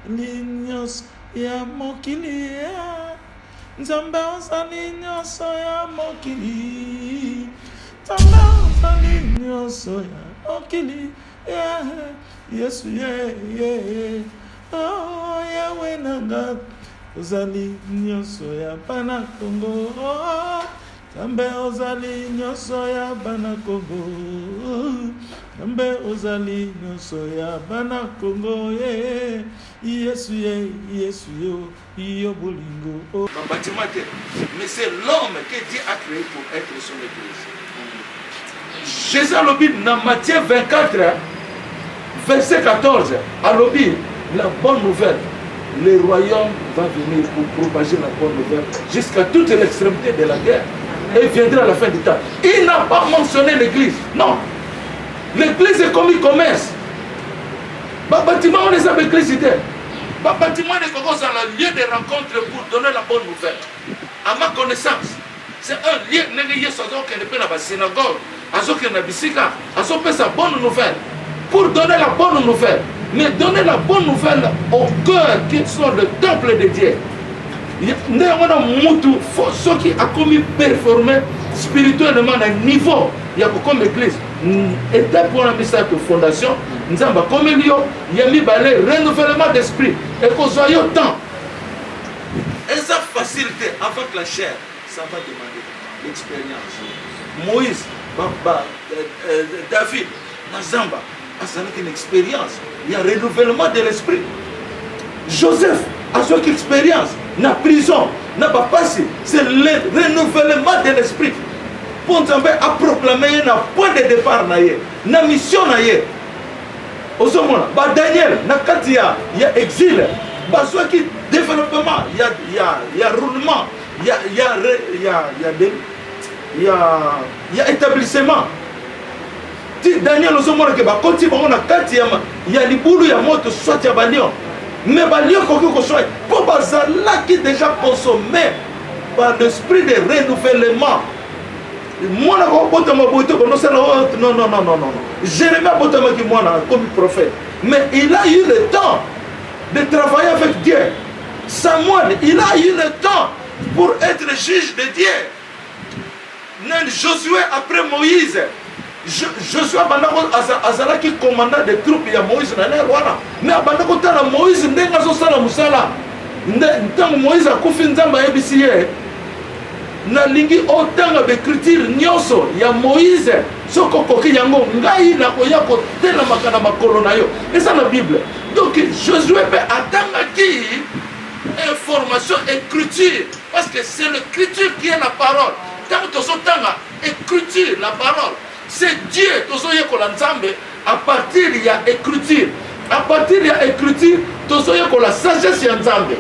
Nzambe nyonso ya mokili Nzambe ozali nyonso ya mokili Nzambe ozali nyonso ya mokili Yesu oh Yahweh nanga ozali nyonso ya bana Kongo Nzambe ozali nyonso ya bana Kongo Nzambe ozali nyonso ya bana Kongo Yesu yo bolingo bâtiment mais c'est l'homme que Dieu a créé pour être son église. Jésus a lobby dans Matthieu 24 verset 14 a lobby la bonne nouvelle. Le royaume va venir pour propager la bonne nouvelle jusqu'à toute l'extrémité de la guerre et viendra à la fin du temps. Il n'a pas mentionné l'église. Non. L'église est comme e-commerce. Le bâtiment, on les a éclecité. Le bâtiment est un lieu de rencontre pour donner la bonne nouvelle. À ma connaissance, c'est un lieu qui n'est pas dans la synagogue, sa bonne nouvelle. Pour donner la bonne nouvelle. Mais donner la bonne nouvelle au cœur qui sont le temple de Dieu. Ceux qui ont commis performer spirituellement à un niveau, il y a comme église. Et pour la mission de fondation, nous avons comme il y a mis le renouvellement d'esprit. Et qu'on soit autant. Et sa facilité avec la chair, ça va demander l'expérience. Moïse, David, Nazamba, ça a une expérience. Il y a un renouvellement de l'esprit. Joseph a une expérience. Dans la prison, n'a pas passé. C'est le renouvellement de l'esprit. Pour nous a proclamé un point de départ, une mission. Daniel, il y a exil. Il y a développement, il y a roulement, il y a établissement. Daniel il y a les boulots, il y a moto, soit il y a balion. Mais balion, pour bazala qui déjà consommé par l'esprit de renouvellement. Moi, non. Jérémie comme prophète. Mais il a eu le temps de travailler avec Dieu. Samuel, il a eu le temps pour être juge de Dieu. Josué après Moïse. Josué Azala qui commandant des troupes, il y a Moïse dans l'air. Mais Abandako Tala Moïse, Nengazo Sala Moussala. Tant Moïse a Koufi Nzamba Ebisiye. Nalingi autant d'écriture Nyoso, il y a Moïse. Soko Koki Yango, Ngai Nakoyako, Tela Makana Makolonayo. Et ça la Bible. Donc Josué peut attendre qui information, écriture. Parce que c'est l'écriture qui est la parole. Tant que tu as écriture, la parole. C'est Dieu, à partir il y a écriture. À partir il y a écriture, la sagesse est ensemble.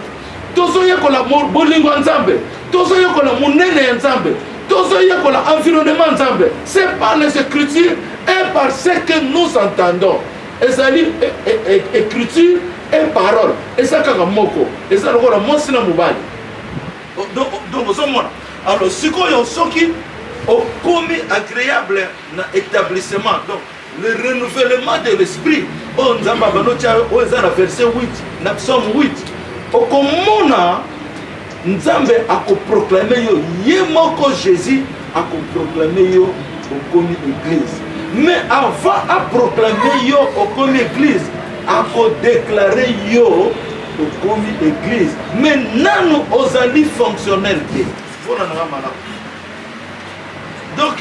La bolingo ensemble. La monnaie ensemble. L'environnement ensemble. C'est par les écritures et par ce que nous entendons. Et ça dit écriture et parole. Et ça c'est moko. Et ça c'est le mobile. Donc, alors, ce qu'on a au commis agréable dans l'établissement. Donc, le renouvellement de l'esprit. On a verset 8, dans Psaume 8. Au commun, Nzambe a proclamé Yemoko Jésus a proclamé au commis église. Mais avant à proclamer au commis église, a déclaré au commis église. Mais nous, aux alliés fonctionnels. Donc,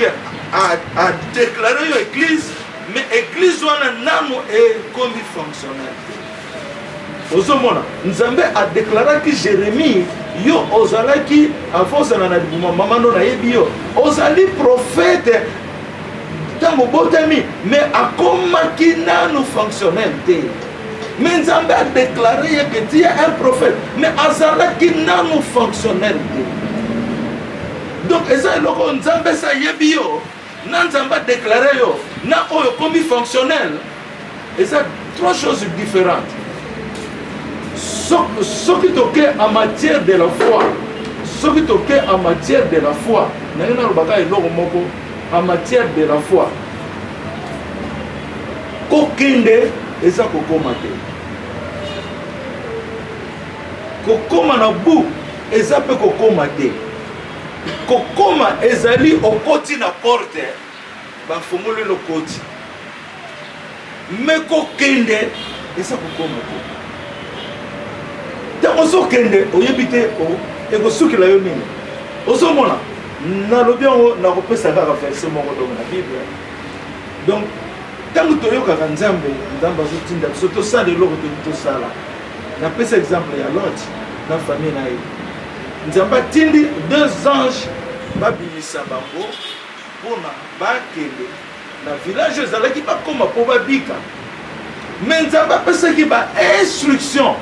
à déclarer l'église, mais l'église est comme fonctionnel. Nzambe a déclaré que Jérémie, yo ozalaki avant ça na buma maman no na yebi yo ozali prophète tango botami mais akomaki nanu fonctionnel te. Mais Nzambe a déclaré que tu es un prophète mais azalaki nanu fonctionnel te. Donc eza loko Nzambe sa yebi yo na Nzambe a déclaré yo na oyo komi fonctionnel. Et ça trois choses différentes. Ce qui toque en matière de la foi, ce qui toque en matière de la foi, en matière de la foi, kokinde eza kokomate. kokoma na bu eza pe kokoma te kokoma ezali okoti na porte bafungoli lokoti me kokende eza kokoma te ntango ozokende oyebi te ekosukila yo nini ozomona nalobi yango nakopesa kaka verse moko dongo na bible donc ntango toyokaka nzambe azotinda biso tosala eloko toki tosala napesa exemple ya Lot na famille na ye nzambe atindi 2 anges babimisa bango mpona bakende na village ezalaki bakoma mpo babika me nzambe apesaki bainstruction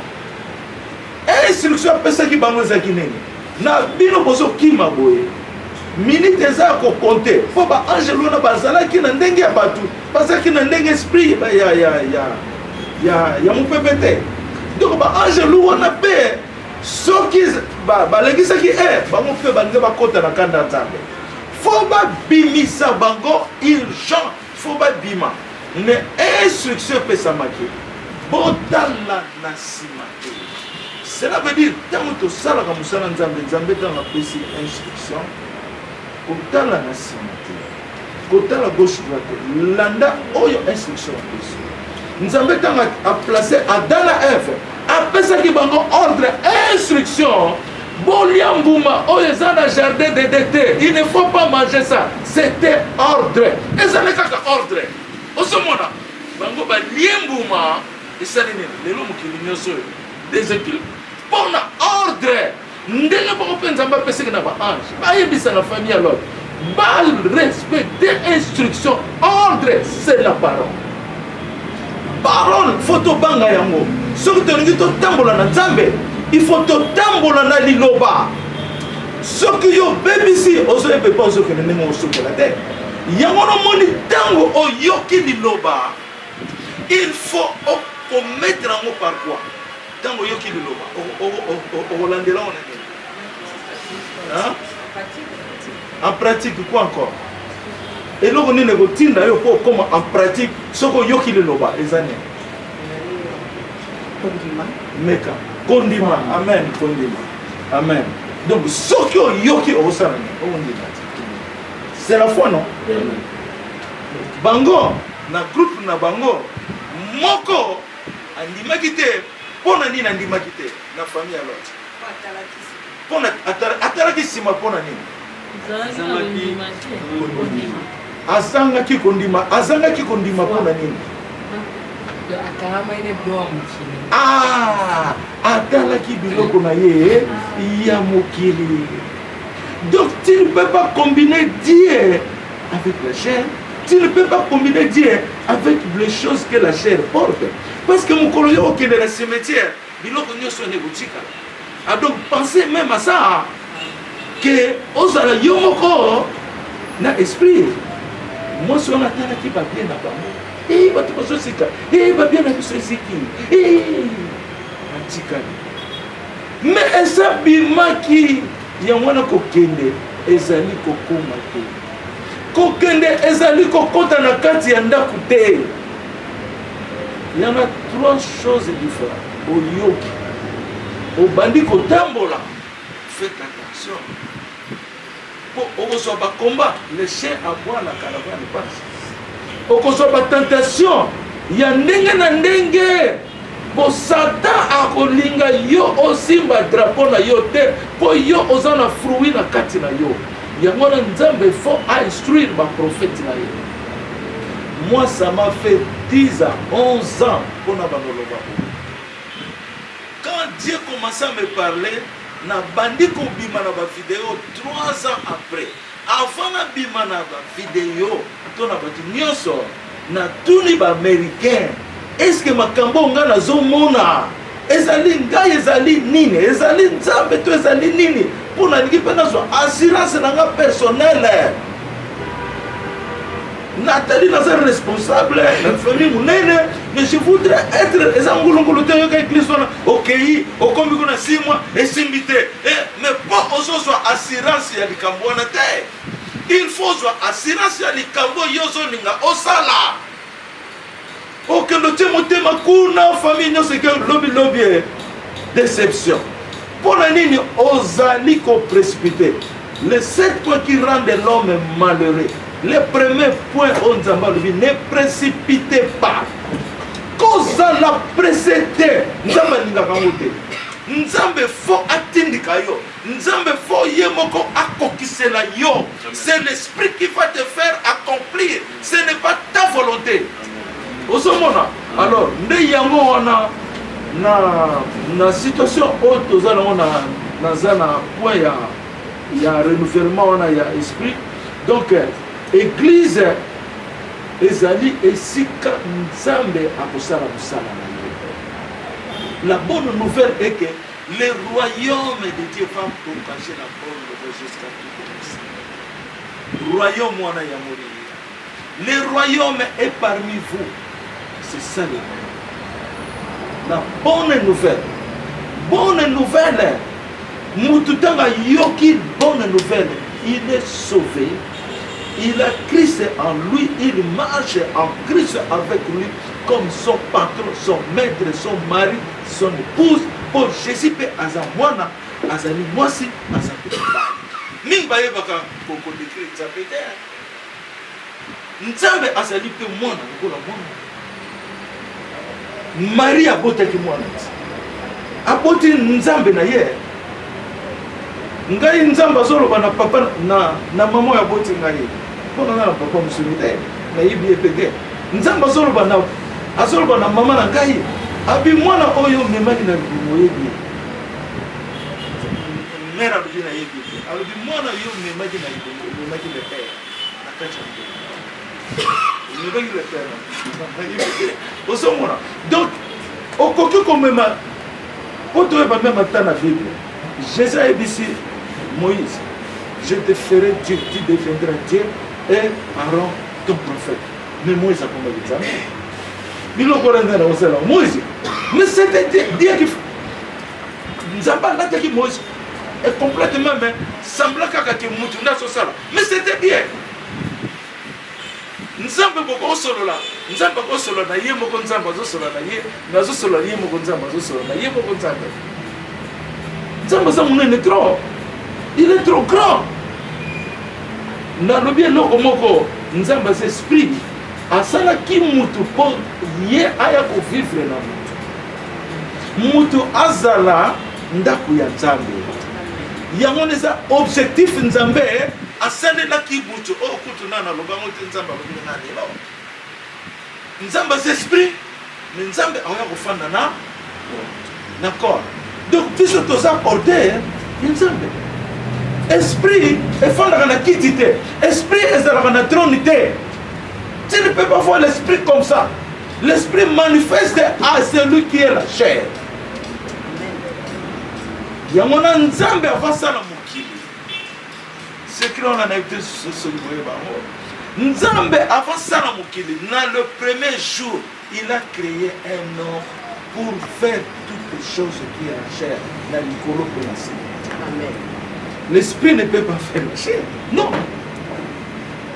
apesaki bango ezalaki nini na bino bozokima boye minute eza ya kokonte mpo baangele wana bazalaki na ndenge ya bato bazalaki na ndenge esprit ya mopepe te donc baangele wana mpe soki balekisaki bango mpe balingi bakota na kanda ya nzambe fo babimisa bango urgent fo babima me instruction epesamaki botala na nsima te cela veut dire ntango tosalaka mosala nzambe nzambe ntango apesi instruction kotala na nsima te kotala gauche droite landa oyo instruction apesi nzambe ntango aplace Adam na Eve apesaki bango ordre instruction bolia mbuma oyo eza na jardin d'été il ne faut pas manger ça c'était ordre ezali kaka ordre ozomona bango balie mbuma esali nini lelo mokili nyonso oyo déséquilibre mpona ordre ndenge bango mpe nzambe apesaki na baange bayebisa na famille ya Lot barespecte instruction ordre c'est la parole faut tobanga yango soki tolingi totambola na nzambe il faut totambola na liloba soki yo bebisi ozoyebe mpe ozokende ndenge osukela te yango nomoni ntango oyoki liloba il faut okomettre yango par quoi ntango oyoki liloba okolandela ona nini en pratique quoi encore eloko nini ekotinda yo mpo okoma en pratique soki oyoki liloba eza nini meka kondima amen kondima amen donc soki oyoki okosala nini okondima c'est la foi non bango na groupe na bango moko andimaki te mpona nini andimaki te na famille ya Lot mpona atalaki nsima mpona nini azangaki kondima mpona nini atalaki biloko na ye ya mokili donc tu ne peux pas combiner Dieu avec la chair tu ne peux pas combiner Dieu avec les choses que la chair porte parce que mokolo yo okende na cimetière biloko nyonso ne kotikala donc pensez même à ça que ozala yo moko na esprit mwasi wana atalaki babie na bango bato bazosika babie na biso eziki atikali mais eza bimaki yango wana kokende ezali kokoma te kokende ezali kokota na kati ya ndako te il y en a 3 choses différentes oyoki obandi kotambola faites attention okozwa bakomba le chien aboie na caravane passe okozwa batentation ya ndenge na ndenge po Satan akolinga yo osimba drapeau na yo te po yo oza na fruit na kati na yo yango na nzambe faut instruire baprophète na ye moi ça m'a fait 10 à 11 ans mpona banoloba quand Dieu commençait à me parler na bandi kobima na bavideo 3 ans après avant na bima na bavideo to na bato nyonso na tuni baaméricain est-ce que makambo nga nazomona ezali ngai ezali nini ezali nzambe to ezali nini mpo nalingi mpe nazwa assurance na nga personnele Nathalie naza responsable na famille munene mais je voudrais être eza ngulungulu te yoka église wana okei okombi kuna 6 mois esimbi te mais po ozozwa assurance ya likambo wana te il faut zwa assurance ya likambo yozoninga osala okendo te motema kuna famille nyonso eke lobi déception Pour la ligne, ozali ko précipité. Les 7 points qui rendent l'homme malheureux. Le premier point, on ne précipitez pas. Cause la précédé. Nzambe fo atindika yo. Nzambe fo yemoko akokisela yo. C'est l'esprit qui va te faire accomplir. Ce n'est pas ta volonté. Osomona. Alors, nde yango wana na situation haute ozana na zana point ya renouvellement wana ya esprit. Donc église ezali esika nzambe akosala musala na yo. La bonne nouvelle est que le royaume de Dieu va propager la bonne nouvelle jusqu'à tout le monde. Royaume wana ya mori. Le royaume est parmi vous. C'est ça le royaume. La bonne nouvelle. Bonne nouvelle. Mututanga yoki bonne nouvelle. Il est sauvé. Il a Christ en lui. Il marche en Christ avec lui comme son patron, son maître, son mari, son épouse. Pour Jésus peut azamwana, azali mwasi, azali bali. Mingba yebaka koko décrit nzambe. Nzambe azali pe mwana, kola mwana. Marie abotaki mwana. Aboti nzambe na ye. Ngai nzamba zoloba na papa na mama ya boti ngai. Pona na papa musulite na yibi epeke. Nzamba zoloba na azoloba na mama na ngai. Abi mwana oyo memaki na bimo yebi. Mera bina yebi. Abi mwana oyo memaki na bimo, memaki le père. Akacha. Memaki le père. Osomona. Donc okoki komema poto eba même dans la Bible. Jésus a dit Moïse, je te ferai Dieu, tu deviendras Dieu et Aaron ton prophète. Mais Moïse a combattu ça. Il a Moïse. Mais c'était Dieu qui fait. Moïse est complètement semblant que Moutouna soit ça. Mais c'était bien. Nzambe boko solo la. Nzambe boko solo na ye moko nzambe zo solo na ye. Na zo solo ye moko nzambe zo solo na ye moko nzambe. Nzambe za munene trop. Il est trop grand. Nalobi eloko moko nzambe c'est esprit. Asala ki mutu po ye aya ko vivre na mutu. Mutu azala ndaku ya nzambe. Yango neza objectif nzambe asale la ki mutu o kutu na loba mote nzambe lobi na lelo. Nzambe c'est esprit. Mais nzambe aya ko fanda na. D'accord. Donc puisque tout ça porté nzambe. Esprit est fondé dans la quittité. Esprit est dans la tronité. Tu ne peux pas voir l'esprit comme ça. L'esprit manifeste à celui qui est la chair. Il y a mon nzambe avant ça la mokili. C'est que l'on a été sur ce niveau. Nzambe avant ça la mokili. Dans le premier jour, il a créé un homme pour faire toutes les choses qui est la chair. Dans l'icolo pour la chair. Amen. L'esprit ne peut pas faire la chair. Non.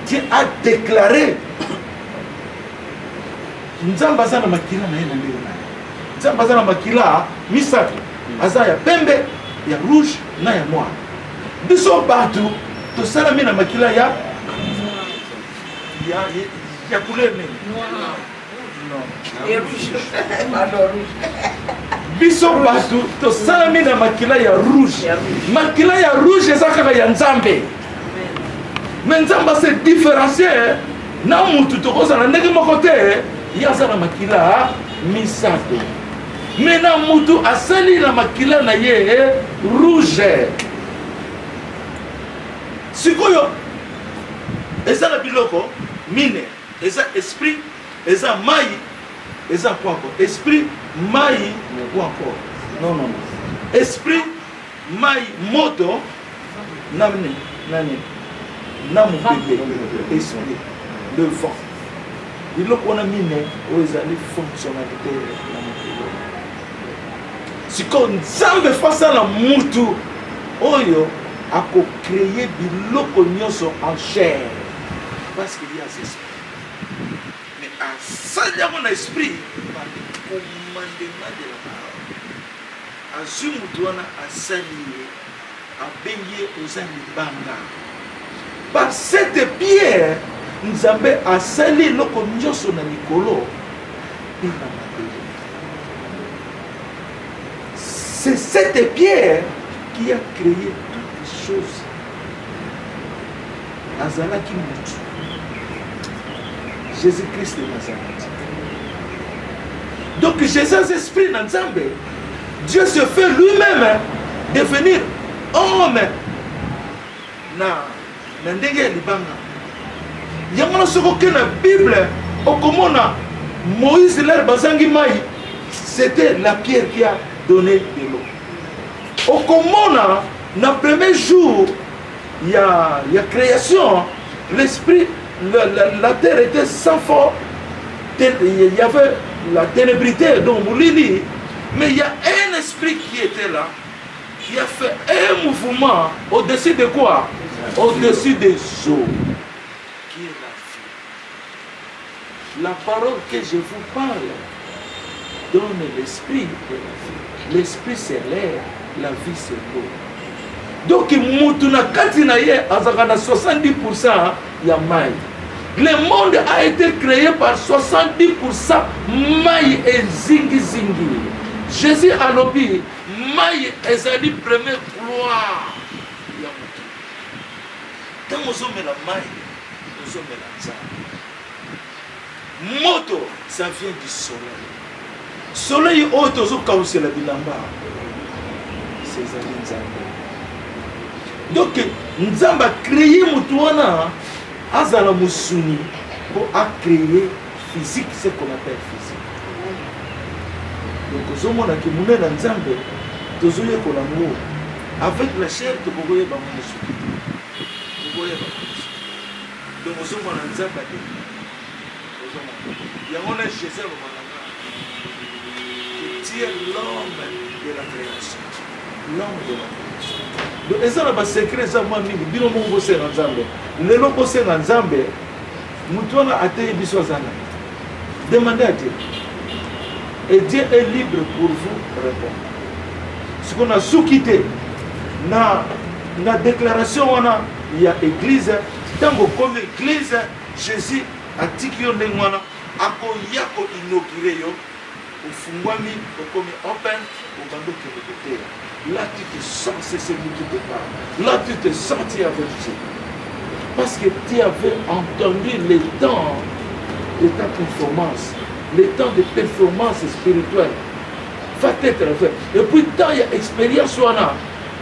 Dieu a déclaré. Nzamba zana makila na yena leo na. Nzamba zana makila misatu. Aza ya pembe, ya rouge na ya noir. Biso batu to salami na makila ya couleur nini? Non. Et rouge. Biso batu to salami na makila ya rouge. Makila ya rouge ezaka ya nzambe. Mais nzamba se différencier na mutu to kozana ndenge moko te yazana makila misato. Mais na mutu asali na makila na ye rouge. Sikoyo ezala biloko mine, eza esprit, eza mai, eza quoi encore? Esprit, mai, quoi encore? Non, non, non. Esprit, mai, moto, nani, namu bébé, esprit, le vent. Il y a mine, ezali fonctionnalité. Si qu'on zambe face à la mutu, oyo, a créé biloko nyonso en chair. Parce qu'il y a cet esprit. Mais à ça, il y a mon esprit par le commandement de la parole. azwi mutu wana asali ye abengi ye oza libanga. Par cette pierre Nzambe asali eloko nyonso na likolo mpe na mabele. C'est cette pierre qui a créé toutes les choses. Azalaki mutu Jésus-Christ de Nazareth. Donc Jésus esprit dans Nzambe, Dieu se fait lui-même devenir homme na ndenge ya libanga. Yango na soko ke na Bible okomona Moïse leur bazangi mai, c'était la pierre qui a donné de l'eau. Okomona na premier jour il y a création, l'esprit, la terre était sans forme, il y avait la ténébrité donc Moulini, mais il y a un esprit qui était là, qui a fait un mouvement au-dessus de quoi? Au-dessus des eaux, qui est la vie. La parole que je vous parle donne l'esprit de la vie. L'esprit c'est l'air, la vie c'est l'eau. Donc Mutuna Katina ye azakana 70% ya maï. Le monde a été créé par 70% maï et zingi zingi. Jésus a lobi maï ezali première gloire ya mutu. Tant ozomela maï, ozomela nzambe. Moto, ça vient du soleil. Soleil oto zo kausela bilamba. C'est ezali nzambe. Donc, nous avons créé Moutouana, Azala Moussuni, pour créer physique, ce qu'on appelle physique. Donc, nous avons créé Nzambe, nous avons avec la chair, nous avons créé Moussuni. Donc, nous avons Nzambe. Il y a un Jésus qui tient l'homme de la création. L'homme de la création. Donc, ça n'a pas secret, ça m'a mis, bino mon bossé dans Zambé. Le lot bossé dans Zambé, Moutouana a été bisouazana. Demandez à Dieu. Et Dieu est libre pour vous répondre. Ce qu'on a sous-quitté, dans la déclaration, il y a église, tant comme église, Jésus a dit qu'il y a un mois, ako inauguré yo, au fungwami, au comme open, au bando qui est là, tu te sens, c'est celui qui te parle. Là, tu te sentis avec Dieu. Parce que tu avais entendu les temps de ta performance, les temps de performance spirituelle. Va être fait. Et puis, tant il y a expérience,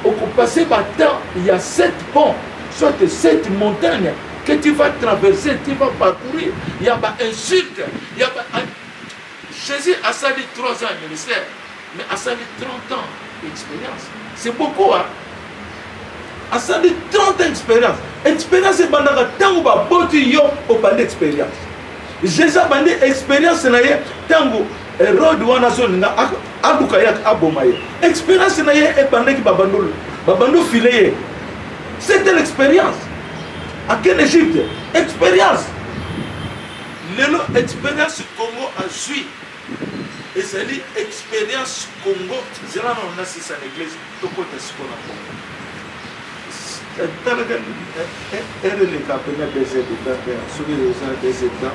au passé par temps, il y a 7 ponts, soit 7 montagnes que tu vas traverser, tu vas parcourir. Il y a pas insulte. Il y a pas... Jésus a sali 3 ans de ministère, mais a sali 30 ans. Expérience. C'est beaucoup, hein? À ça de 30 ans d'expérience. Expérience, c'est pendant que tant que vous avez au bande d'expérience. Jésus a bandé expérience, tant que Hérode ou Anason n'a Aboukayak Abomaye. Expérience, c'est pendant que Babando filé. C'était l'expérience. À quelle Égypte? Expérience. L'expérience Congo a joué. Et c'est l'expérience Congo, c'est là qu'on a c'est l'église, tout côté ce qu'on a fait. Elle est le capitaine des États, sur les États,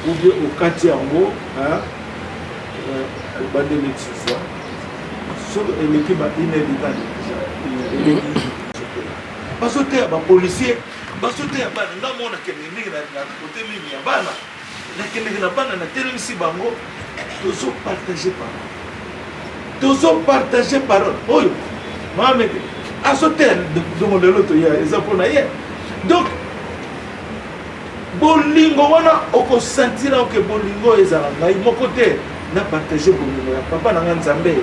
ou bien au quartier en haut, au bas de l'existence, sur l'équipe inévitable. Parce que tu es un policier, parce que tu es un monde qui est côté Mimiabana. Toujours partager parole. Oh, Mohamed, à ce terme, de l'autre, il y a des apôtres. Donc, Bolingo, on a senti que Bolingo est à la mon côté, n'a partagé Bolingo. Papa n'a pas Zambé.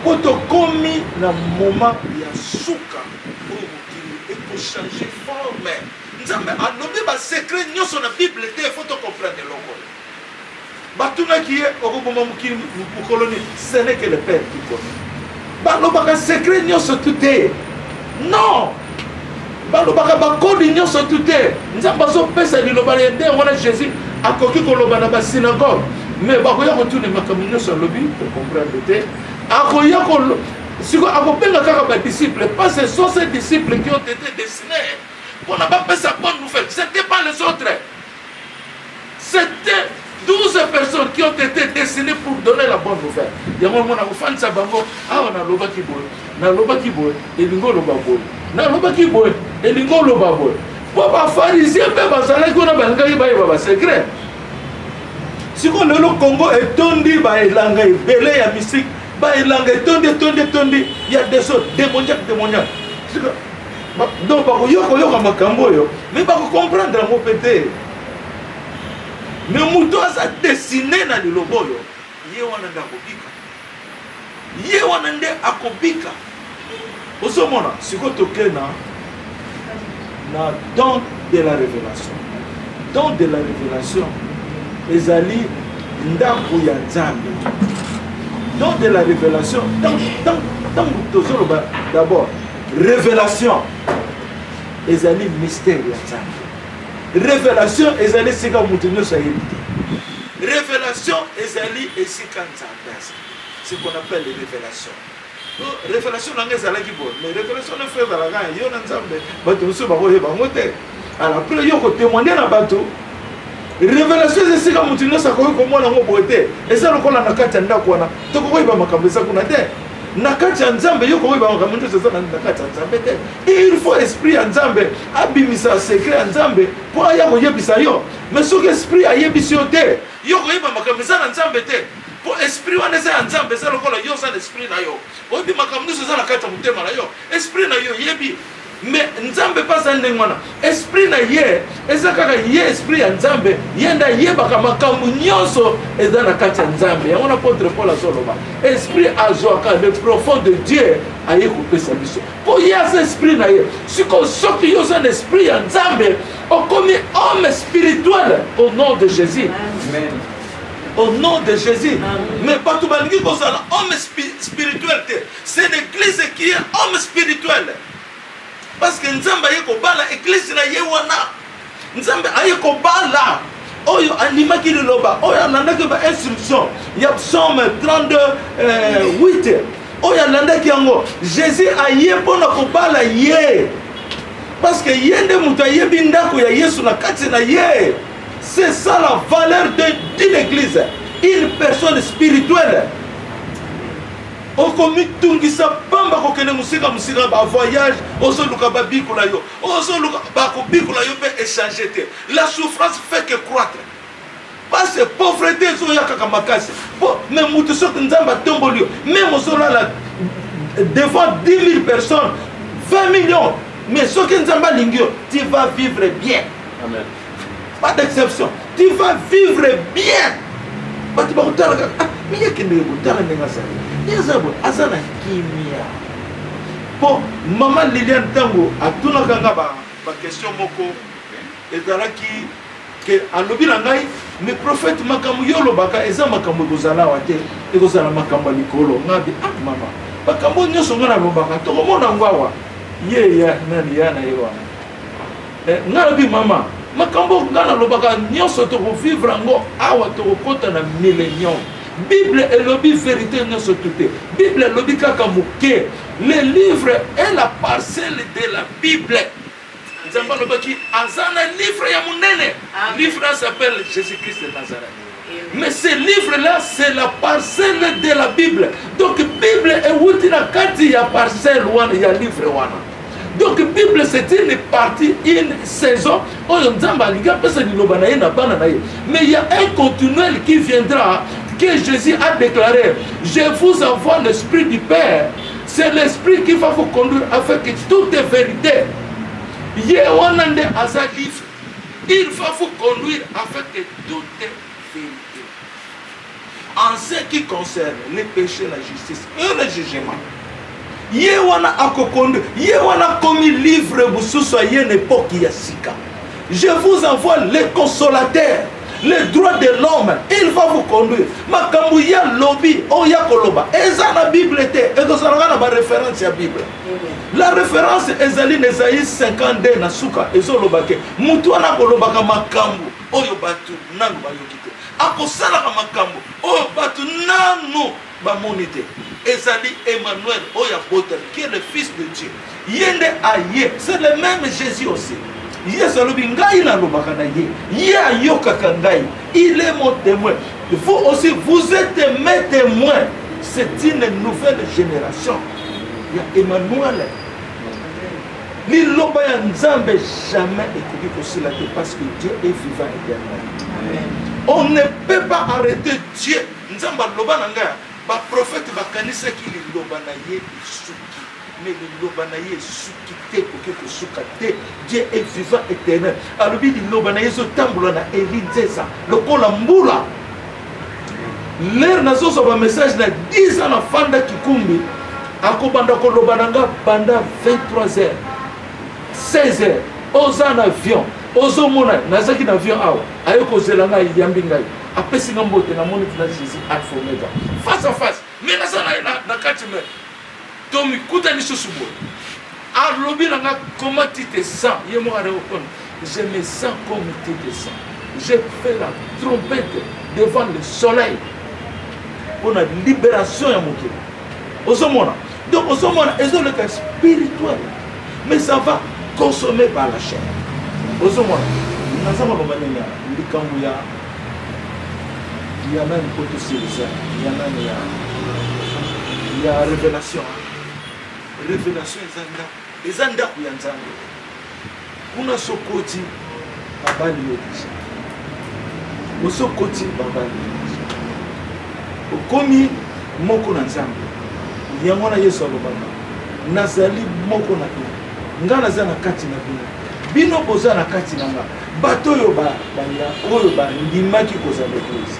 Quand on commis dans le moment, il y a souka pour changer forme. Nzambe alobi ba secret nyonso na Bible te faut to comprendre loko. Batuna qui est au moment mukili mukoloni, ce n'est que le Père qui connaît. Ba lo ba secret nyonso tout est. Non. Ba lo ba kodi nyonso tout est. Nzambe zo pesa liloba yende wana Jésus akoki koloba na ba synagogue. mais bakoya kotourne makambo nyonso alobi comprendre te akoya siko akobenga kaka badisciple parce que ce sont ces disciples qui ont été destinés pour n'a pas fait sa bonne nouvelle. C'était pas les autres, c'était 12 personnes qui ont été destinées pour donner la bonne nouvelle. Il y a un moment où on a fait bango, ah on a loba kiboy, et lingo loba boy, na loba kiboy, et lingo loba boy. Pour les pharisiens, bazala qu'on a banga iba secret. Si on le Congo est tondi ba elanga belé ya mystique, ba elanga tondi, il y a des choses démoniaques. Donc yoko makambo yo, mais ba comprendre la mot pété. Mais muto a dessiné na lilobo yo, ye wana nde akobika. Osomona siko tokena na don de la révélation. Don de la révélation ezali ndako ya Nzambe. Don de la révélation, d'abord révélation ezali mystère ya Nzambe. Révélation ezali sika mutu nyonso ayebi. Révélation ezali esika Nzambe. Ce qu'on appelle les révélations. Révélation nanga ezalaki bon, mais révélation ne fait la gagne yo na Nzambe bato musu bakoyeba ngote. Alors après yo ko témoigner na bato. Révélation esika mutu nyonso akoki komona ngo bote. Eza lokola na kati ya ndako wana tokokoyeba makambo eza kuna te. Na kati ya Nzambe yo koyeba makambo nyonso eza na kati ya Nzambe te. Il faut esprit ya Nzambe abimisa secret ya Nzambe po aya koyebisa yo. Mais soki esprit ayebisi yo te, yo koyeba makambo eza na Nzambe te. Pour esprit wana eza ya Nzambe eza lokola yo za esprit na yo. Oyebi makambo nyonso eza na kati ya motema na yo. Esprit na yo yebi. Mais Nzambe pas za ndenge wana. Esprit na ye eza kaka ye esprit ya Nzambe yenda yebaka makambo nyonso eza na kati ya Nzambe. Yango na apôtre Paul azoloba. Esprit azwaka le profond de Dieu aye kopesa biso. Po ye asa esprit na ye. Siko soki yo za esprit ya Nzambe okomi homme spirituel au nom de Jésus. Amen. Au nom de Jésus. Amen. Mais pas tout le monde qui homme spirituel. C'est l'église qui est homme spirituel. Parce que Nzambe aye kobala église na ye wana. Nzambe aye kobala. Oyo animaki liloba. Oyo alandaki ba instruction. Ya psaume 32 8. Oyo alandaki yango. Jésus aye pona kobala ye. Parce que yende mutu ayebi ndako ya Yesu na kati na ye. C'est ça la valeur d'une église. Une personne spirituelle. Okomi tungisa pamba kokene musika ba voyage ozo luka ba bikula yo ozo luka ba ko bikula yo pe échanger te. La souffrance fait que croître. Parce que pauvreté zo ya kaka makasi. Mais mutu soki Nzamba tombolio même ozola la devant 10 000 personnes 20 millions mais soki Nzamba lingio tu vas vivre bien. Amen. Pas d'exception. Tu vas vivre bien. Bati ba kutala mais yekende kutala nenga sa. Yazabo azana kimia. Po maman Liliane Tango atuna kanga ba question moko ezalaki que alobi na ngai mais prophète makambo yolo baka eza makambo kozala wate ekozala makambo likolo ngabi mama makambo nyoso ngana lobaka to komona ngwawa ye ya nani ya na yewa ngabi mama makambo ngana lobaka nyoso to ko vivre ngo awa to ko kota na millénium. Bible est le vérité ne se toute. Bible est le kakamuke. Le livre est la parcelle de la Bible. Nzamba lobaki azana livre ya munene. Livre s'appelle Jésus-Christ de Nazareth. Mais ce livre-là, c'est la parcelle de la Bible. Donc Bible est wuti na kati ya parcelle wana ya livre wana. Donc Bible c'est une partie, une saison. Mais il y a un continuel qui viendra, que Jésus a déclaré. Je vous envoie l'Esprit du Père. C'est l'Esprit qui va vous conduire afin que tout est vérité. Il va vous conduire afin que tout est vérité. En ce qui concerne les péchés, la justice et le jugement. Yewana akokondu, yewana komi livre bususu yene époque ya sika. Je vous envoie le consolateur, le droit de l'homme, il va vous conduire. Makambu ya lobby, o ya koloba. Eza na Bible te, ekozalanga na ba référence ya Bible. La référence ezali Esaïe 52 na suka ezolobake. Mutu ana kolobaka makambu oyo batu nangu bayokite. akosalaka makambo oyo bato nano bamoni te. Ezali Emmanuel oyo abotami qui est le fils de Dieu. Ye nde aye, c'est le même Jésus aussi. Yesu alobi ngai nalobaka na ye, ye ayokaka ngai, il est mon témoin. Vous aussi, vous êtes mes témoins. C'est une nouvelle génération. Il y a Emmanuel. Liloba ya Nzambe jamais écouté pour cela parce que Dieu est vivant éternellement. On ne peut pas arrêter Dieu. Nzamba loba nanga ba prophète ba kanisa ki liloba na ye suki. Mais liloba na ye suki te pour que suka te. Dieu est vivant éternel. Alobi liloba na ye so tambola na Elinzesa. Lokola mbula. L'air nazo so ba message na 10 ans na fanda kikumbi. Akobanda koloba nanga banda 23h. 16h, aux en avion, aux hommes, nazaki d'avion, ayoko zelanga yambi ngai. Après si ngambote na moni na Jésus alpha omega. Face à face. Mais na katime. Tomi kutani susubo. Alobi nanga comment tu te sens? Yemo arepon. Je me sens comme tu te sens. J'ai fait la trompette devant le soleil pour la libération ya mokili. Ozomona. Donc ozomona ezo le cas spirituel. Mais ça va consommer par la chair. Ozomona. Nazama kobanenya likambu ya il y a même pour tous ces il y a même il y a révélation. Révélation ezanda ku ya Nzambe. Kuna sokoti babali yotisha. Osokoti babali yotisha. Okomi moko na Nzambe. Yango na Yesu alobana. Nazali moko na bino. Nga naza na kati na bino. Bino boza na kati na nga. Bato yo ba oyo ba ndimaki koza l'église.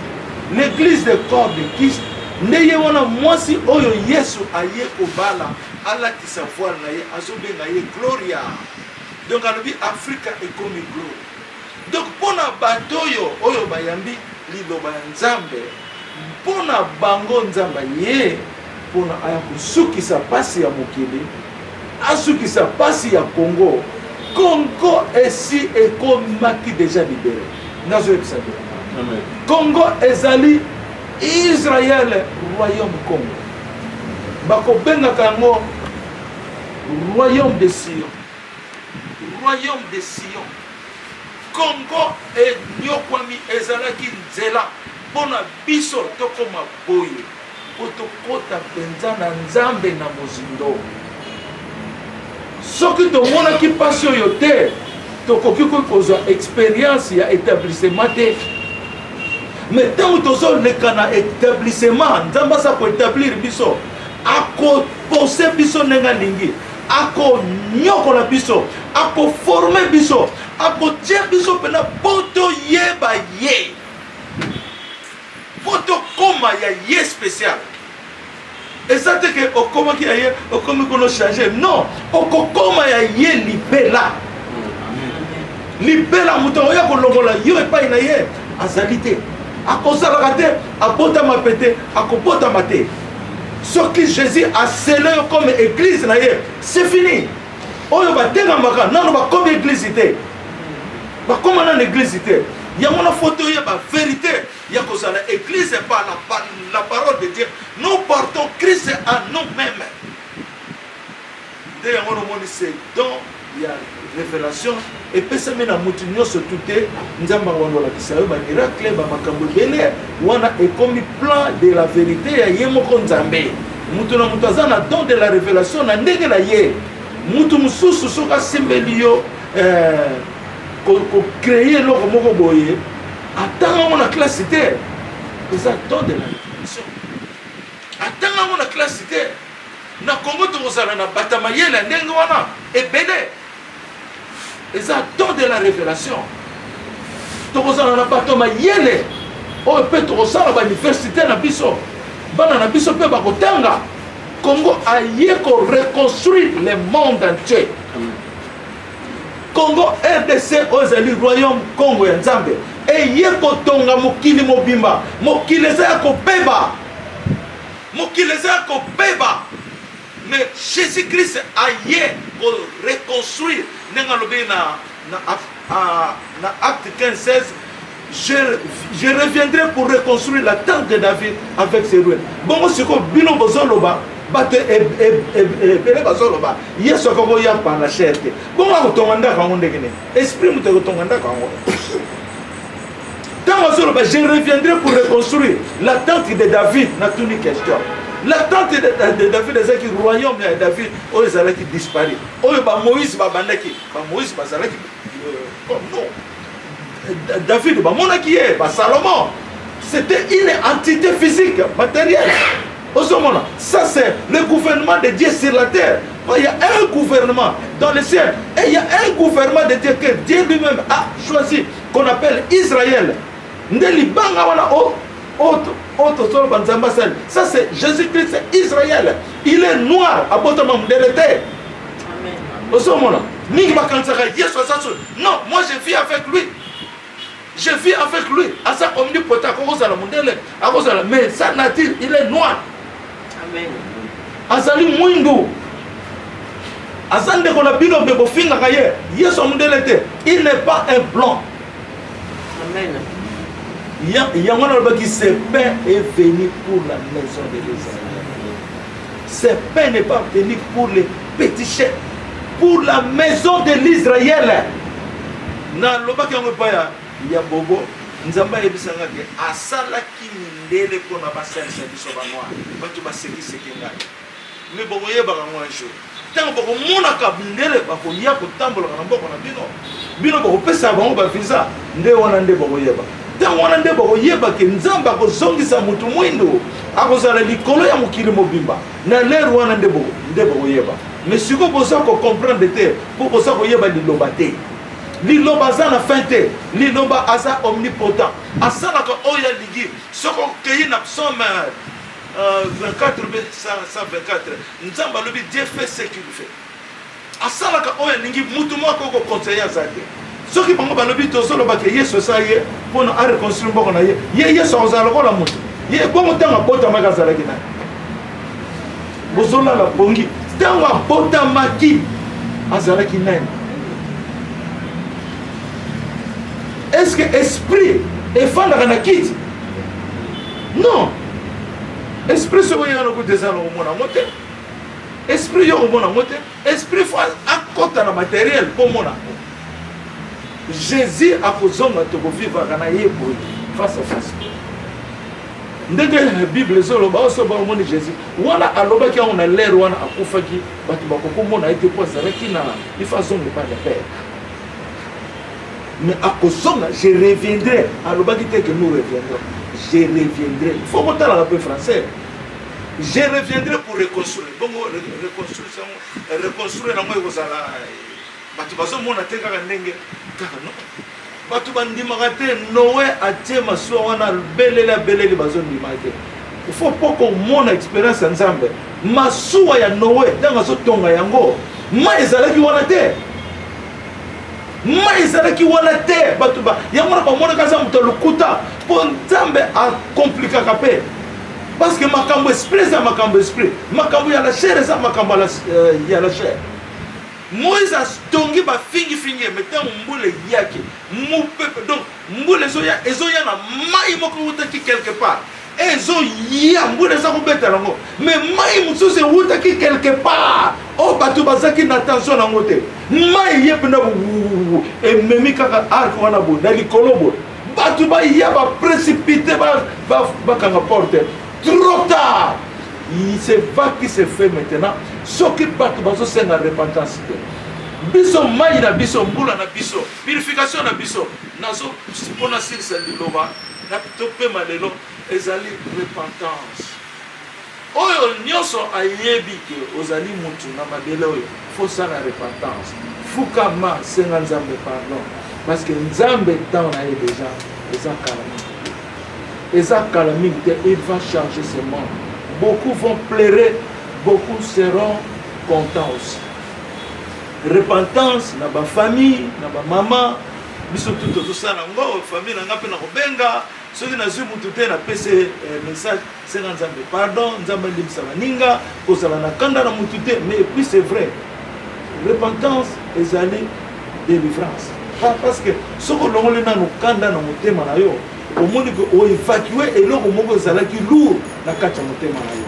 L'église de corps de Christ. Ndeye wana mwasi oyo Yesu aye kobala alatisa voile na ye azobenga ye Gloria. Donc alobi Afrika ekomi glory. Donc pona bato oyo bayambi liloba ya Nzambe. Pona bango Nzamba ye pona aya kusukisa pasi ya mokili. Asukisa pasi ya Congo. Congo esi ekomaki déjà libéré. Nazo ebisabela. Amen. Congo ezali Israël royaume Congo. Bako benga kango royaume de Sion. Royaume de Sion. Congo e nyokwami ezalaki nzela pona biso tokoma boye. Otokota penza na Nzambe na mozindo. Soki tomonaki pasi oyo te tokoki kozwa expérience ya établissement te. Mais tant que tozoleka na établissement Nzambe asa koétablir biso akopose biso ndenge alingi akonyokola biso akoforme biso akotia biso mpena po toyeba ye po tokoma ya ye spécial. Et ça te que okomaki ya ye okomi kono changer. Non, okokoma ya ye libela. Libela muto oya kolongola yo epai na ye azali te. Akozalaka te abotama pete akobotama te. Soki Jésus a scellé comme église na ye, c'est fini. Oyo batengamaka nano bakomi église te. Bakoma na église te. Il y a une photo, il y a la vérité. Il y a l'église par la parole de Dieu. Nous portons Christ à nous-mêmes. Il y a la révélation. Et puis, ça m'a dit que nous avons un miracle, un plan de la vérité. Il y a un don de la révélation. Créer l'eau comme boye, attends la classe cité, les attentes de la révolution. Attends la classe cité. Na Congo tozala na batamayela ndenge wana ebele. Les attentes de la révélation. Tozala na batamayele. O peut tozala ba université na biso. Bana na biso pe ba kotanga. Congo a yeko reconstruire le monde entier. Congo RDC ozali royaume Congo ya Nzambe eye kotonga mokili mobimba mokili eza kobeba mais Jésus Christ aye ko reconstruire nenga lobi na acte 15-16 je reviendrai pour reconstruire la tente de David avec ses ruines. Bon, c'est comme Bino Bozoloba, Bate Pele Bazoloba, Yeso Kogoya par la cherté. Bon, on tomanda quand on dégaine. Esprit nous te retomanda quand on. Dans Bazoloba, je reviendrai pour reconstruire la tente de David, n'a tout ni question. La tente de David, c'est le royaume de David, où ils allaient disparaître. Où Moïse va bandaki, Moïse va s'arrêter comme non. David, Salomon, c'était une entité physique, matérielle. Ça, c'est le gouvernement de Dieu sur la terre. Il y a un gouvernement dans le ciel. Et il y a un gouvernement de Dieu que Dieu lui-même a choisi, qu'on appelle Israël. Ça, c'est Jésus-Christ, c'est Israël. Il est noir à bottom de la terre. Non, moi je vis avec lui. Je vis avec lui. À sa omnipotent, mais sa nature, il est noir. Amen. Azali Mouindou. Azande Konabino Bebofinga Kaye. Il n'est pas un blanc. Amen. Ce pain est venu pour la maison de l'Israël. Ce pain n'est pas venu pour les petits chefs. Pour la maison de l'Israël. Na lobaki yango paya ya bobo nzamba yebisanga ke asala ki ndele pona basalisa biso banwa batu baseki ngai me bobo yebaka ngo un jour tango boko mona ka ndele bako ya kotambola na mboko na bino boko pesa bango ba visa nde wana nde boko yeba tango wana nde boko yeba ke nzamba ko zongisa mutu mwindo akozala likolo ya mokili mobimba na lero wana nde boko yeba. Mais si vous comprenez, pour que vous ayez liloba te. Liloba za na finte, liloba aza omnipotent. Asana ko oya ligi, soko keyi na psaume 24 124. Nzamba lobi Dieu fait ce qu'il fait. Asana ko oya lingi mutu moko ko conseiller azate. Soki bango balobi tozolo ba ke Yesu sa ye pour na reconstruire mboko na ye. Ye Yesu ozala ko la mutu. Ye bongo tanga bota magazala kina. Bozola la bongi. Tango bota maki azala kinani. Est-ce que l'esprit est fan de la quitte? Non. Esprit se voit dans des années au monde. Esprit est au monde. Esprit à côté de matériel pour moi. Jésus a posé un vivre face à face. Dès que la Bible est sur le bas, on Jésus. Voilà, alors qu'on a l'air, on a Koufaki, on a été posé avec une façon de pas de père. Mais à cause de ça, je reviendrai. Alors, que nous reviendrons. Je reviendrai. Il faut monter dans le peu français. Je reviendrai pour reconstruire. Bon, reconstruire la moelle aux ala. Tu vas au monde à terre à Nengue. Tu vas dire que Noé a tué ma soeur. On a belé la bazon du matin. Il faut pas qu'on monte expérience ensemble. Ma soeur ya Noé dans la zone tonga yango. Ma ezala ki wana te. Maïzara qui wana te batuba yamona ba mona kaza muto lukuta pour nzambe a compliquer capé parce que makambo esprit ça makambo ya la chair ça makambo ya la chair. Moïse a tongi ba fingi mettez mbule yaki mu peuple donc mbule ezoya na mai moko utaki quelque part ezo ya mbule za kubeta lango mais mai mususu utaki quelque part oh batu bazaki na tension na ngote mai yepena et memi kaka arc wana bo na likolo bo batu ba ya ba précipité ba kanga porte trop tard. C'est va qui se fait maintenant ce qui batu bazo senga repentance biso mai na biso mbula na biso purification na biso nazo pona sir seliloba na tope malelo ezali repentance oyo nyonso ayebi ke ozali mutu na mabele oyo faut ça la repentance fukama senga nzambe pardon parce que nzambe tant na déjà eza calamité il va changer ce monde. Beaucoup vont pleurer, beaucoup seront contents aussi. Repentance na ba famille na ba mama biso tout ça na ngo famille na ngape na kobenga soki na zwi mutu te na pese message senga nzambe pardon nzambe limisa baninga kozala na kanda na mutu te mais puis c'est vrai repentance ezali délivrance parce que ce que l'on a dans kanda na motema na yo au monde que o évacuer et l'on moko zalaki lourd na kati motema na yo.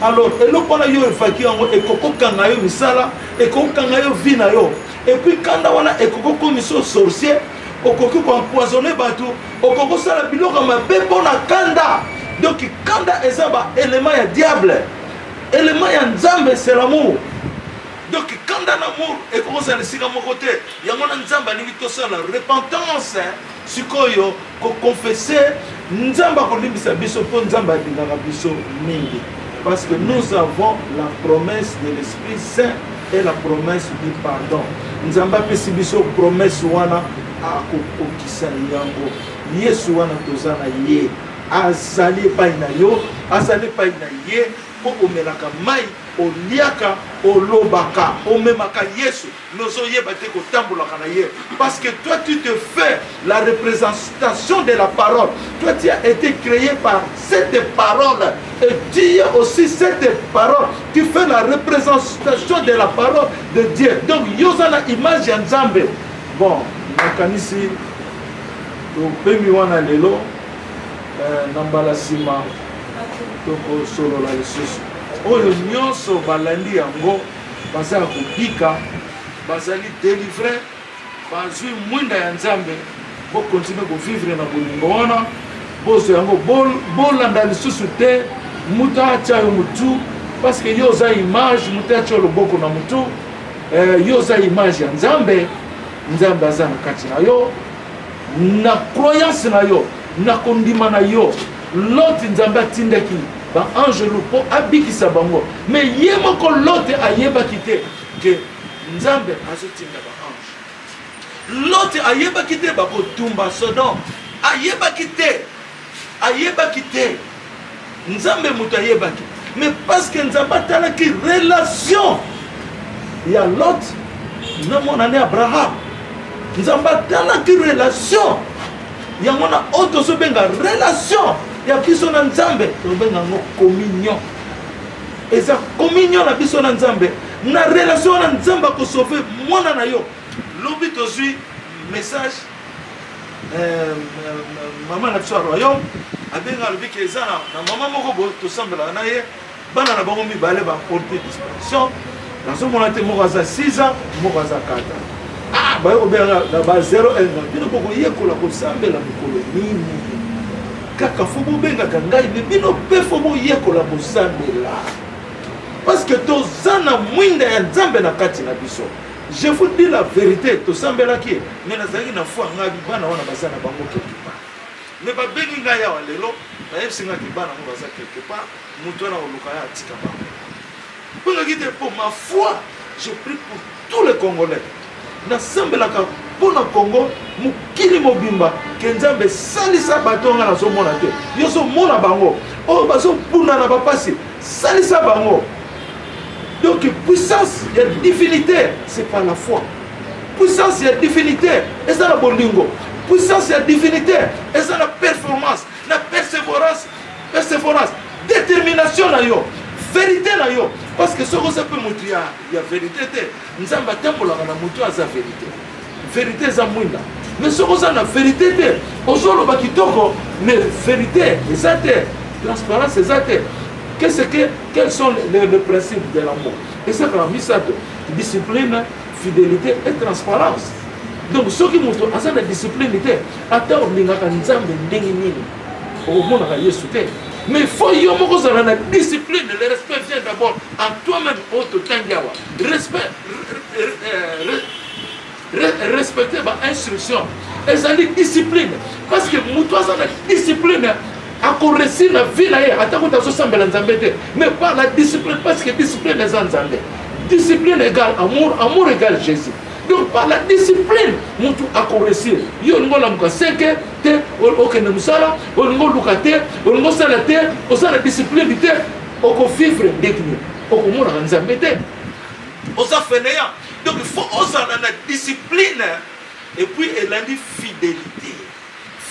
Alors eloko wana yo évacuer yango ekoko kanga yo misala ekoko kanga yo vie na yo et puis kanda wana ekoko commission sorcier okoki ko empoisonner bato okoko sala biloko mabe pona kanda. Donc kanda eza ba élément ya diable, élément ya nzambe c'est l'amour. Donc quand dans l'amour et comment ça le siga mon côté il y a mon nzamba ni to ça la repentance sikoyo ko confesser nzamba ko limbisa biso po nzamba dingaka biso mingi parce que nous avons la promesse de l'Esprit Saint et la promesse du pardon. Nzamba pesi biso promesse wana akokisa yango Yesu wana tozana ye azali pa ina yo azali pa ina ye po omelaka mai oliaka olobaka omemaka Yesu nozo yeba te kotambolaka na ye parce que toi tu te fais la représentation de la parole. Toi tu as été créé par cette parole et tu es aussi cette parole. Tu fais la représentation de la parole de Dieu. Donc yozana image ya Nzambe. Bon, nakanisi to pemi wana lelo nambala sima toko solo la lisusu oyo nyonso balandi yango bazala kobika bazali délivré bazwi mwinda ya Nzambe bokontinue kovivre na bolingo wana bozwa yango bolanda lisusu te mutu atya yo mutu parce que yo oza image mutu atya loboko na mutu yo oza image ya Nzambe. Nzambe aza na kati na yo na croyance na yo na kondima na yo Lot Nzambe atindaki ba ange lupo abikisa bango mais ye moko Lot ayebaki te que Nzambe azotinda ba ange. Lot ayebaki te ba kotumba Sodome ayebaki te Nzambe mutu ayebaki mais parce que Nzambe atalaki relation ya Lot na mon année Abraham Nzambe atalaki relation ya mona auto so benga relation ya biso na Nzambe to benga ngo communion. Eza communion na biso na Nzambe na relation na Nzambe ko sauver mwana na yo. Lobi to zui message maman na biso royaume abenga lobi ke eza na maman moko bo to sambela na ye bana na bango mibale ba porter disparition na so mona te moko za 6 ans moko za 4 ans. Ba yo benga na ba 0 1 bino boko yekola ko sambela mukolo nini kaka fobo benga kangai ne bino pe fobo yekola ko sambela parce que to zana mwinda ya Nzambe na kati na biso. Je vous dis la vérité to sambela ki mais na zangi na foi ngabi bana wana bazana bango quelque part mais ba bengi nga ya lelo na yesinga ki bana ngo baza quelque part mutu na oluka ya tika ba pour pour ma foi je prie pour tous les Congolais na sambelaka pona Congo mukili mobimba ke Nzambe salisa bato nga na so mona te yo so mona bango o baso puna na bapasi salisa bango. Donc puissance et divinité c'est pas la foi. Puissance et divinité et ça la bolingo. Puissance et divinité et ça la performance, la persévérance, détermination na yo, vérité na yo. Parce que ce que ça peut montrer, il y a vérité. Nzamba tempola na mutu aza vérité. Vérité za mwinda. Mais ce que ça na vérité te, ozolo bakitoko, mais vérité ezate, transparence ezate. Quels sont les principes de l'amour? Et ça quand mis ça discipline, fidélité et transparence. Donc ceux qui montrent à ça la discipline attends lingaka Nzambe ndenge nini. Au monde na Yesu te. Mais faut yo moko za na discipline, le respect vient d'abord en toi-même auto tangiawa. Respecter ma instruction. Et ça dit discipline parce que muto za na discipline a corrigé la vie là attends ta so sambela Nzambe te. Mais par la discipline parce que discipline est Nzambe. Discipline égale amour, amour égale Jésus. Donc par la discipline, nous avons réussi. Nous avons fait des musala, nous avons fait la discipline, nous avons vivre dignement. Nous avons fait fainéant. Donc il faut la discipline et puis il a dit fidélité.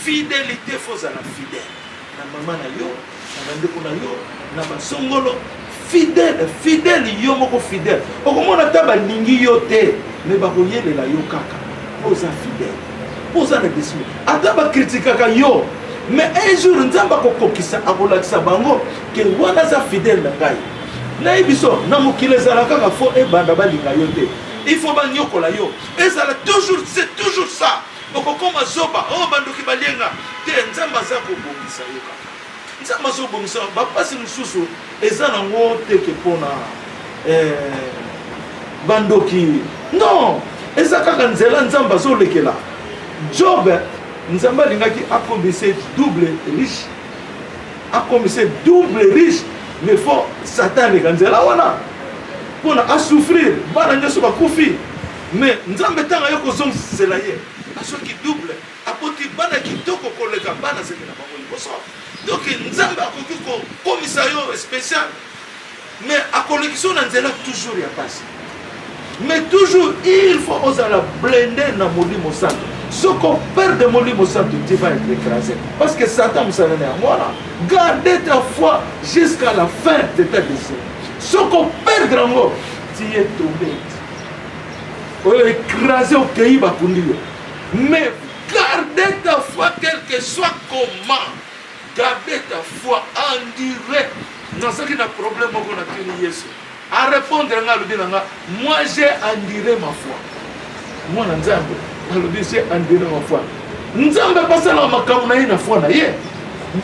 Fidélité, il faut la fidèle. Na maman na yo, na ndeko na yo, na basongolo. Fidèle, yo moko fidèle. Okomona taba ningi yo te, mais bakoyelela yo kaka. posa fidèle posa na discipline ata bakritikaka yo mais un jour nzambe akokokisa akolakisa bango ke wana aza fidèle na ngai nayebi so na mokili ezala kaka fo ebanda balinga yo te il faut banyokola yo ezala toujours c'est toujours ça okokoma zoba oyo bandoki balienga te nzambe aza kobongisa yo kaka nzambe azobongisa bapasi mosusu eza nango teke mpona bandoki non eza kaka nzela nzambe azolekela Job nzambe alingaki akomise double riche mais faut Satan leka nzela wana mpona asouffrir bana nyonso bakufi mais nzambe ntango yo kozongisela ye asoki double apoti bana kitoko koleka bana zeke na bango liboso donc nzambe akoki kokomisa yo spécial mais akolekisa yo na nzela toujours ya pasi mais toujours il faut ozala blende na molimo santo soko perde molimo santo tu vas être écrasé parce que Satan musalane ya mwana garde ta foi jusqu'à la fin de ta destinée soko perdre ngo tu es tombé oyo écrasé okei bakundi yo mais garde ta foi quel que soit comment garde ta foi en direct nazaki na problème moko na kini Yesu à répondre à l'obédience, moi j'ai enduré ma foi. Moi, Nzambe, j'ai enduré ma foi. Nzambe passe la makamuna na foi na ye.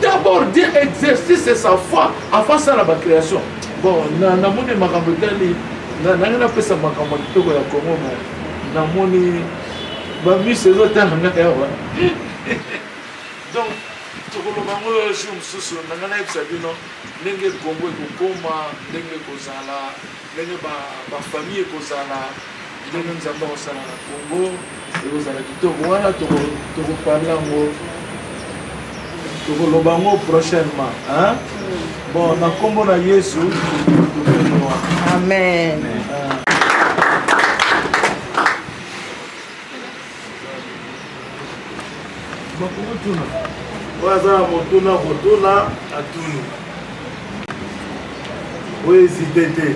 D'abord, Dieu exerce sa foi avant ça la création. Bon, na moni makambo tali, na pesa makambo kitoko ya Congo na moni ba mi saison tanga na yawa. Donc, tokolobango jour mususu na ebisa bino ndenge Congo ekokoma ndenge kozala ndenge bafamille ekozala ndenge nzambe akosala na Congo ekozala kitoko wana tokoparla yango tokoloba yango prochainement bon na nkombo na Yesu tokenoa amen. bakomotuna oyo motuna atunu oyo ezite te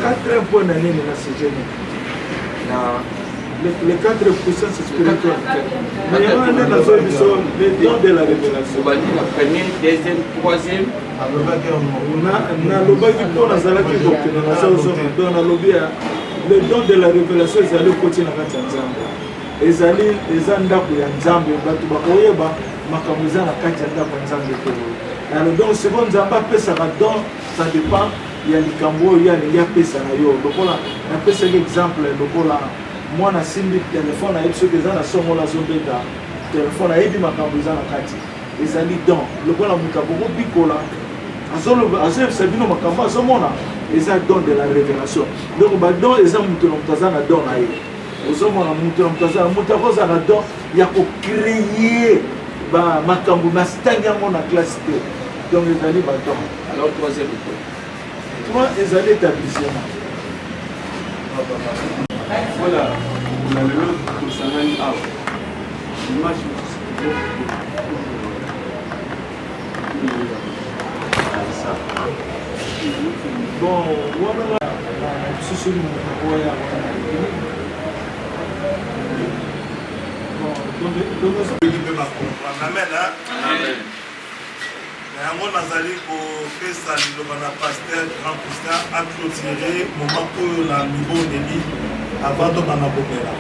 quatrième point na nini na sujet les quatre puissances spirituelles. Mais il y a un les dons de la révélation. La première, deuxième, troisième. Le don de la révélation, ils allaient côté na Nzambe. Ils allaient ndako ya Nzambe, batu bakoyeba makambo eza na kati ya ndako ya Nzambe te. Alors donc second Nzambe apesa ka don, ça dépend ya likambo ya ya pesa na yo. Lokola na pesa exemple lokola mwana simbi telefone ayebi soki eza na songo na azobeta telefone ayebi makambo eza na kati ezali don lokola moto akokobikola azoyebisa bino makambo azomona eza don de la révélation donc badon eza moto na moto aza na don na ye ozomona moto na moto aza na moto akoza na don ya kocreye makambo na stangi yango na classe te donc ezali badon. Alors troisième point ezali établissement. Voilà, on a le lot pour ça même avant. Bon, voilà, c'est celui qui yango nazali kopesa liloba na pasteur grand pasteur aclôturer moment oyo na mibondeli avant tokanga bomela